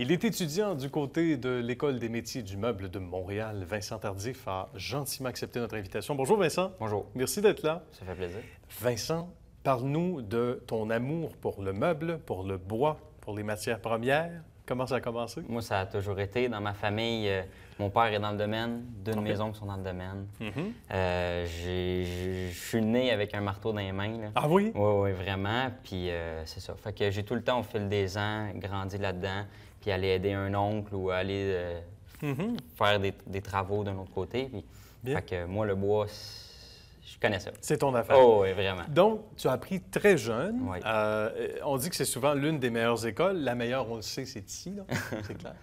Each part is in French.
Il est étudiant du côté de l'École des métiers du meuble de Montréal. Vincent Tardif a gentiment accepté notre invitation. Bonjour Vincent. Bonjour. Merci d'être là. Ça fait plaisir. Vincent, parle-nous de ton amour pour le meuble, pour le bois, pour les matières premières. Comment ça a commencé? Moi, ça a toujours été. Dans ma famille, mon père est dans le domaine, deux de mes oncles sont dans le domaine. Je suis né avec un marteau dans les mains. Là. Ah oui? Oui, vraiment. Puis c'est ça. Fait que j'ai tout le temps, au fil des ans, grandi là-dedans, puis aller aider un oncle ou aller faire des travaux d'un autre côté. Puis, fait que moi, le bois, je connais ça. C'est ton affaire. Oh, oui, vraiment. Donc, tu as appris très jeune. Oui. On dit que c'est souvent l'une des meilleures écoles. La meilleure, on le sait, c'est ici, là. C'est clair.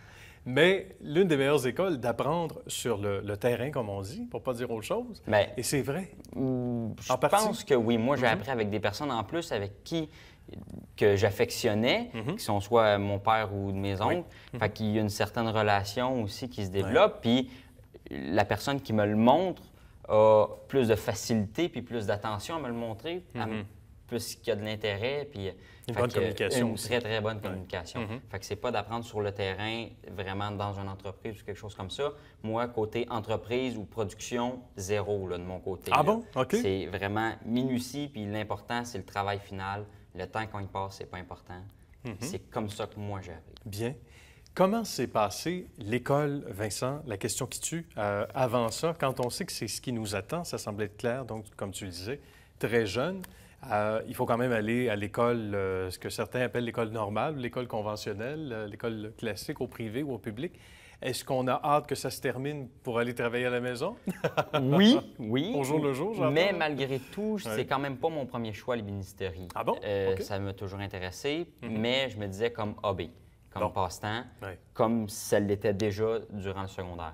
Mais l'une des meilleures écoles d'apprendre sur le terrain, comme on dit, pour ne pas dire autre chose. Bien, Et c'est vrai. je En partie. pense que oui. Moi, j'ai appris avec des personnes en plus avec qui que j'affectionnais, qui sont soit mon père ou mes oncles. Fait qu'il y a une certaine relation aussi qui se développe. Puis la personne qui me le montre a plus de facilité puis plus d'attention à me le montrer, plus qu'il y a de l'intérêt. Puis Une bonne communication Une aussi. très, très bonne communication. Fait que c'est pas d'apprendre sur le terrain, vraiment dans une entreprise ou quelque chose comme ça. Moi, côté entreprise ou production, zéro là, de mon côté. Ah là. bon? OK. C'est vraiment minutie, puis l'important, c'est le travail final. Le temps qu'on y passe, c'est pas important. C'est comme ça que moi, j'ai appris. Bien. Comment s'est passée l'école, Vincent? La question qui tue. Avant ça, quand on sait que c'est ce qui nous attend, ça semble être clair, donc, comme tu le disais, très jeune. Il faut quand même aller à l'école, ce que certains appellent l'école normale, l'école conventionnelle, l'école classique au privé ou au public. Est-ce qu'on a hâte que ça se termine pour aller travailler à la maison? Oui. Au jour le jour, j'entends. Mais malgré tout, c'est quand même pas mon premier choix, l'ébénisterie. Ah bon? OK. Ça m'a toujours intéressé, mais je me disais comme hobby, comme Bon. passe-temps, Ouais. comme ça l'était déjà durant le secondaire.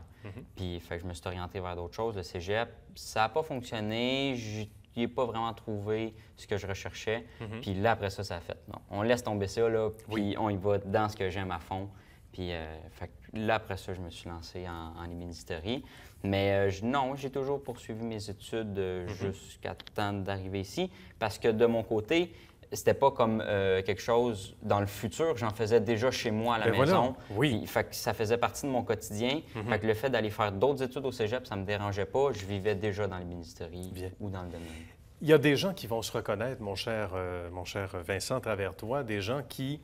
Puis fait que je me suis orienté vers d'autres choses. Le cégep, ça n'a pas fonctionné. Je n'y ai pas vraiment trouvé ce que je recherchais. Puis là, après ça, ça a fait. Non, on laisse tomber ça, là, puis on y va dans ce que j'aime à fond. Puis fait que là, après ça, je me suis lancé en ébénisterie. Mais non, j'ai toujours poursuivi mes études jusqu'à temps d'arriver ici. Parce que de mon côté, c'était pas comme quelque chose dans le futur. J'en faisais déjà chez moi à la maison. Oui. Puis, fait que ça faisait partie de mon quotidien. Fait que le fait d'aller faire d'autres études au cégep, ça me dérangeait pas. Je vivais déjà dans l'ébénisterie ou dans le domaine. Il y a des gens qui vont se reconnaître, mon cher Vincent, à travers toi, des gens qui,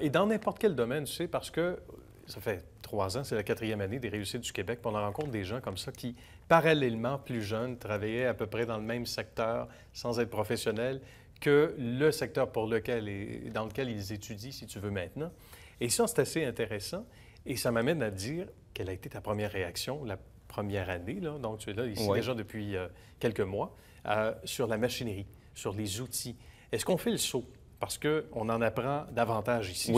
et dans n'importe quel domaine, tu sais, parce que ça fait 3 ans, c'est la 4e année des réussites du Québec, puis on rencontre des gens comme ça qui, parallèlement, plus jeunes, travaillaient à peu près dans le même secteur, sans être professionnels, que le secteur dans lequel ils étudient, si tu veux, maintenant. Et ça, c'est assez intéressant. Et ça m'amène à te dire quelle a été ta première réaction la première année, là, donc tu es là ici déjà depuis quelques mois, sur la machinerie, sur les outils. Est-ce qu'on fait le saut? Parce qu'on en apprend davantage ici,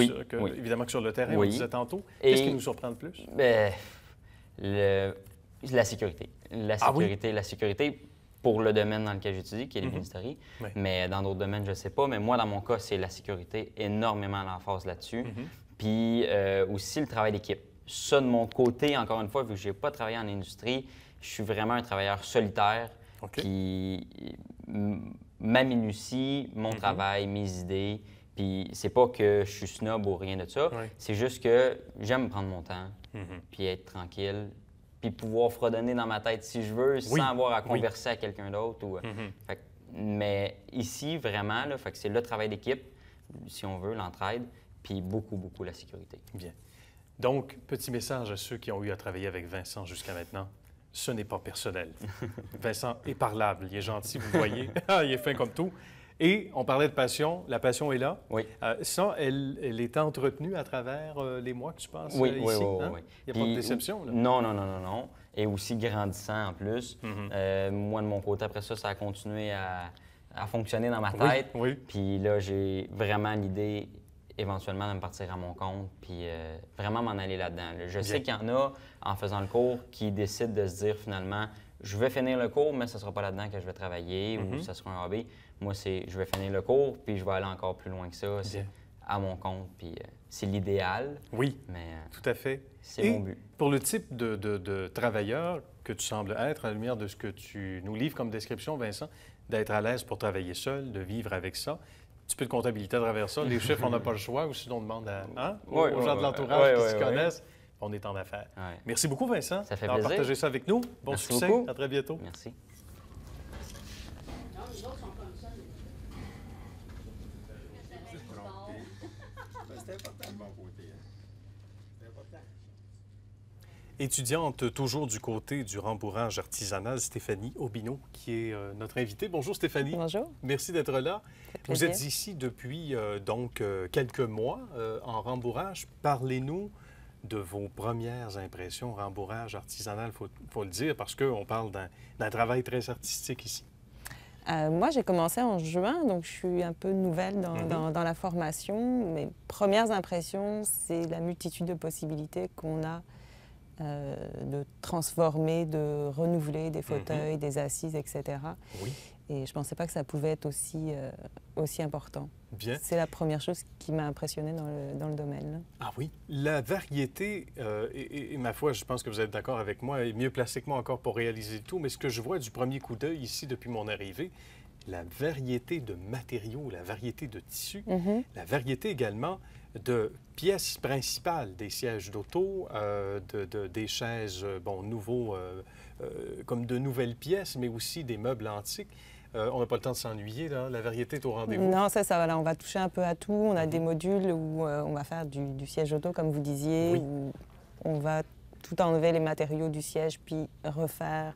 évidemment que sur le terrain, on le disait tantôt. Qu'est-ce qui nous surprend le plus? Bien, la sécurité. La sécurité pour le domaine dans lequel j'étudie, qui est l'ébénisterie. Mais dans d'autres domaines, je ne sais pas. Mais moi, dans mon cas, c'est la sécurité, énormément l'emphase là-dessus. Puis aussi le travail d'équipe. Ça, de mon côté, encore une fois, vu que je n'ai pas travaillé en industrie, je suis vraiment un travailleur solitaire qui m'aminucie mon travail, mes idées. Puis c'est pas que je suis snob ou rien de ça. C'est juste que j'aime prendre mon temps, puis être tranquille, puis pouvoir fredonner dans ma tête si je veux, sans avoir à converser à quelqu'un d'autre. Mais ici, vraiment, là, fait que c'est le travail d'équipe, si on veut, l'entraide, puis beaucoup, beaucoup la sécurité. Bien. Donc, petit message à ceux qui ont eu à travailler avec Vincent jusqu'à maintenant. Ce n'est pas personnel. Vincent est parlable, il est gentil, vous voyez. Il est fin comme tout. Et on parlait de passion. La passion est là. Oui. Ça, elle est entretenue à travers les mois que tu passes ici. Oui. Il n'y a pas de déception, là? Non. Et aussi grandissant en plus. Moi, de mon côté, après ça, ça a continué à fonctionner dans ma tête. Puis là, j'ai vraiment l'idée éventuellement de me partir à mon compte, puis vraiment m'en aller là-dedans. Je sais qu'il y en a, en faisant le cours, qui décident de se dire finalement, je vais finir le cours, mais ce ne sera pas là-dedans que je vais travailler ou ce sera un hobby. Moi, c'est je vais finir le cours, puis je vais aller encore plus loin que ça, à mon compte, puis c'est l'idéal. Oui, mais tout à fait. C'est mon but. Pour le type de travailleur que tu sembles être, à la lumière de ce que tu nous livres comme description, Vincent, d'être à l'aise pour travailler seul, de vivre avec ça, petit peu de comptabilité à travers ça. Les chiffres, on n'a pas le choix, ou sinon on demande aux gens de l'entourage qui s'y connaissent. On est en affaires. Ouais. Merci beaucoup, Vincent, Ça fait d'avoir plaisir. partagé ça avec nous. Bon Merci succès. beaucoup. À très bientôt. Merci. C'est important de mon côté. C'est important. Étudiante toujours du côté du rembourrage artisanal, Stéphanie Aubineau, qui est notre invitée. Bonjour Stéphanie. Bonjour. Merci d'être là. Vous plaisir. êtes ici depuis quelques mois en rembourrage. Parlez-nous de vos premières impressions rembourrage artisanal, faut le dire, parce qu'on parle d'un travail très artistique ici. Moi, j'ai commencé en juin, donc je suis un peu nouvelle dans la formation. Mes premières impressions, c'est la multitude de possibilités qu'on a de transformer, de renouveler des fauteuils, des assises, etc. Oui. Et je ne pensais pas que ça pouvait être aussi important. Bien. C'est la première chose qui m'a impressionnée dans le domaine. Là. Ah oui. La variété, et ma foi, je pense que vous êtes d'accord avec moi, et mieux placé que moi encore pour réaliser le tout, mais ce que je vois du premier coup d'œil ici depuis mon arrivée, la variété de matériaux, la variété de tissus, la variété également de pièces principales des sièges d'auto, des chaises, nouveaux, comme de nouvelles pièces, mais aussi des meubles antiques. On n'a pas le temps de s'ennuyer, là. La variété est au rendez-vous. Non, c'est ça. Voilà, on va toucher un peu à tout. On a des modules où on va faire du siège auto, comme vous disiez, où on va tout enlever les matériaux du siège, puis refaire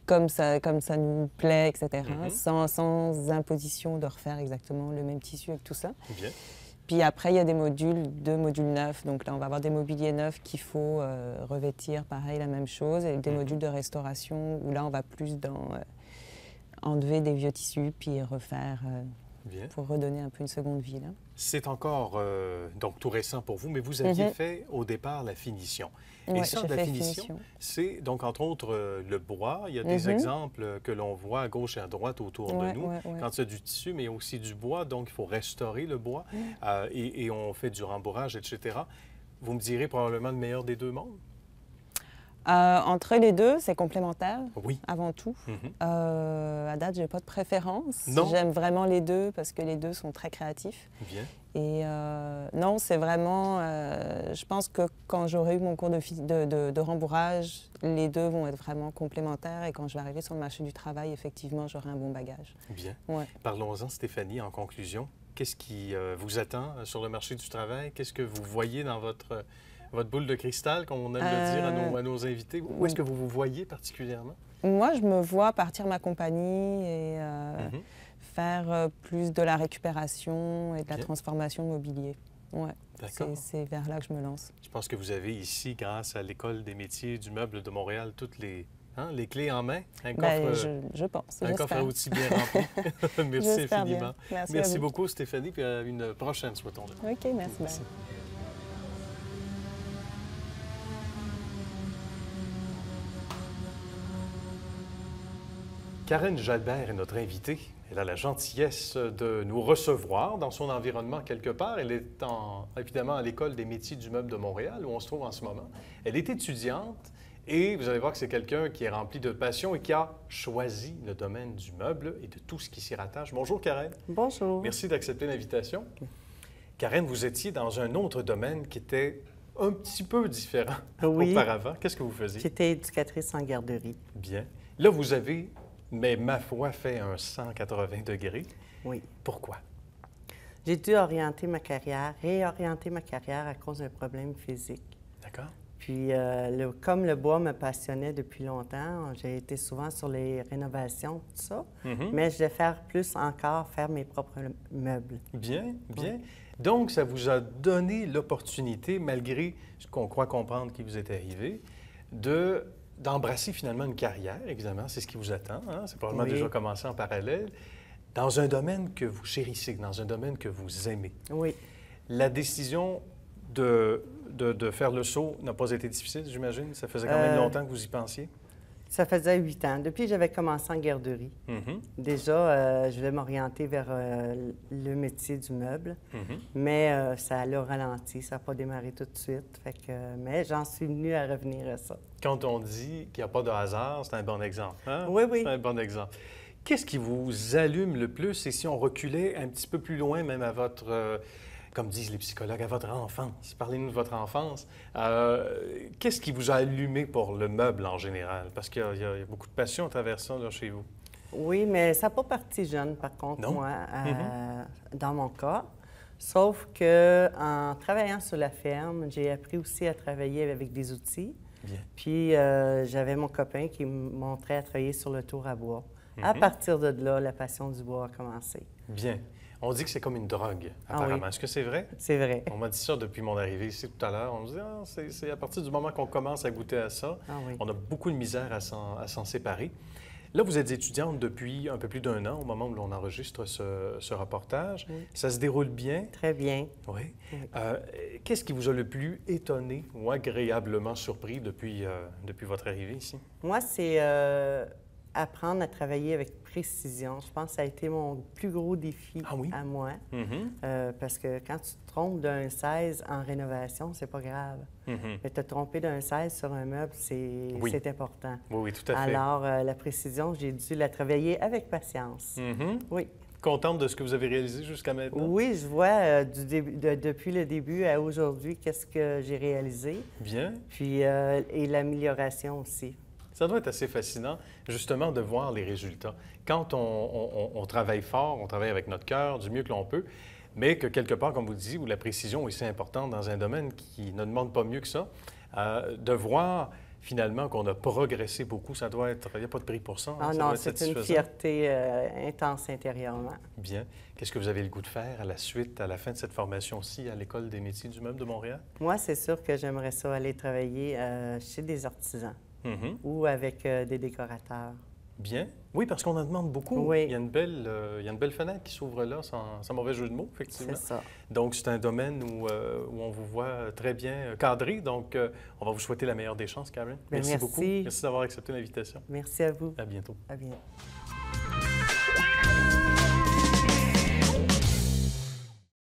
comme ça nous plaît, etc., sans imposition de refaire exactement le même tissu avec tout ça. Bien. Puis après, il y a des deux modules neufs. Donc là, on va avoir des mobiliers neufs qu'il faut revêtir, pareil, la même chose, et des modules de restauration où là, on va plus dans enlever des vieux tissus puis refaire pour redonner un peu une seconde vie. Là. C'est encore donc tout récent pour vous, mais vous aviez fait au départ la finition. Et ça, la finition, c'est donc entre autres le bois. Il y a des exemples que l'on voit à gauche et à droite autour de nous quand il y a du tissu, mais aussi du bois. Donc, il faut restaurer le bois et on fait du rembourrage, etc. Vous me direz probablement le meilleur des deux mondes? Entre les deux, c'est complémentaire, avant tout. À date, je n'ai pas de préférence. J'aime vraiment les deux parce que les deux sont très créatifs. Bien. Et non, c'est vraiment... je pense que quand j'aurai eu mon cours de rembourrage, les deux vont être vraiment complémentaires. Et quand je vais arriver sur le marché du travail, effectivement, j'aurai un bon bagage. Bien. Ouais. Parlons-en, Stéphanie, en conclusion. Qu'est-ce qui vous attend sur le marché du travail? Qu'est-ce que vous voyez dans votre boule de cristal, comme on aime le dire à nos invités? Où est-ce que vous vous voyez particulièrement? Moi, je me vois partir ma compagnie et faire plus de la récupération et de la transformation mobilier. Ouais, c'est vers là que je me lance. Je pense que vous avez ici, grâce à l'École des métiers du meuble de Montréal, toutes les clés en main. Un coffre, je pense. Un coffre à outils bien rempli. Merci infiniment. Merci beaucoup, Stéphanie, puis à une prochaine, souhaitons-le. OK, merci. Karen Jalbert est notre invitée. Elle a la gentillesse de nous recevoir dans son environnement quelque part. Elle est évidemment à l'École des métiers du meuble de Montréal, où on se trouve en ce moment. Elle est étudiante et vous allez voir que c'est quelqu'un qui est rempli de passion et qui a choisi le domaine du meuble et de tout ce qui s'y rattache. Bonjour, Karen. Bonjour. Merci d'accepter l'invitation. Karen, vous étiez dans un autre domaine qui était un petit peu différent auparavant. Qu'est-ce que vous faisiez? J'étais éducatrice en garderie. Bien. Là, vous avez... mais ma foi fait un 180 degrés. Oui. Pourquoi? J'ai dû réorienter ma carrière à cause d'un problème physique. D'accord. Puis, comme le bois me passionnait depuis longtemps, j'ai été souvent sur les rénovations, tout ça. Mais je vais faire mes propres meubles. Bien, bien. Oui. Donc, ça vous a donné l'opportunité, malgré ce qu'on croit comprendre qui vous est arrivé, d'embrasser finalement une carrière, évidemment, c'est ce qui vous attend. Hein? C'est probablement déjà commencé en parallèle, dans un domaine que vous chérissez, dans un domaine que vous aimez. Oui. La décision de faire le saut n'a pas été difficile, j'imagine? Ça faisait quand même longtemps que vous y pensiez? Ça faisait 8 ans. Depuis que j'avais commencé en garderie. Déjà, je voulais m'orienter vers le métier du meuble, mais ça l'a ralenti. Ça n'a pas démarré tout de suite. Mais j'en suis venue à revenir à ça. Quand on dit qu'il n'y a pas de hasard, c'est un bon exemple. Hein? Oui, oui. C'est un bon exemple. Qu'est-ce qui vous allume le plus? Et si on reculait un petit peu plus loin, même à votre, comme disent les psychologues, à votre enfance, parlez-nous de votre enfance. Qu'est-ce qui vous a allumé pour le meuble en général? Parce qu'il y a beaucoup de passion à travers ça là, chez vous. Oui, mais ça n'a pas parti jeune, par contre, Non? moi, dans mon cas. Sauf que en travaillant sur la ferme, j'ai appris aussi à travailler avec des outils. Bien. Puis j'avais mon copain qui me montrait à travailler sur le tour à bois. À partir de là, la passion du bois a commencé. Bien. On dit que c'est comme une drogue, Ah apparemment. oui. Est-ce que c'est vrai? C'est vrai. On m'a dit ça depuis mon arrivée ici tout à l'heure. On me dit, ah, c'est à partir du moment qu'on commence à goûter à ça, Ah oui. on a beaucoup de misère à s'en séparer. Là, vous êtes étudiante depuis un peu plus d'1 an, au moment où l'on enregistre ce reportage. Oui. Ça se déroule bien? Très bien. Oui. Oui. Qu'est-ce qui vous a le plus étonné ou agréablement surpris depuis votre arrivée ici? Moi, c'est apprendre à travailler avec précision. Je pense que ça a été mon plus gros défi Ah oui? à moi. Mhm. Parce que quand tu te trompes d'un 16 en rénovation, c'est pas grave. Mhm. Mais te tromper d'un 16 sur un meuble, c'est Oui. important. Oui, oui, tout à fait. Alors, la précision, j'ai dû la travailler avec patience. Mhm. Oui. Contente de ce que vous avez réalisé jusqu'à maintenant? Oui, je vois depuis le début à aujourd'hui qu'est-ce que j'ai réalisé, Bien. puis et l'amélioration aussi. Ça doit être assez fascinant, justement, de voir les résultats. Quand on travaille fort, on travaille avec notre cœur, du mieux que l'on peut, mais que quelque part, comme vous le disiez, où la précision est si importante dans un domaine qui ne demande pas mieux que ça, de voir finalement qu'on a progressé beaucoup, ça doit être... Il n'y a pas de prix pour ça. Ah ça non, doit être c'est une satisfaisant. fierté intense intérieurement. Bien. Qu'est-ce que vous avez le goût de faire à la suite, à la fin de cette formation-ci, à l'École des métiers du meuble de Montréal? Moi, c'est sûr que j'aimerais ça aller travailler chez des artisans Mhm. ou avec des décorateurs. Bien. Oui, parce qu'on en demande beaucoup. Oui. Il y a une belle fenêtre qui s'ouvre là, sans mauvais jeu de mots, effectivement. C'est ça. Donc, c'est un domaine où on vous voit très bien cadré. Donc, on va vous souhaiter la meilleure des chances, Karen. Bien, merci. beaucoup. Merci d'avoir accepté l'invitation. Merci à vous. À bientôt. À bientôt.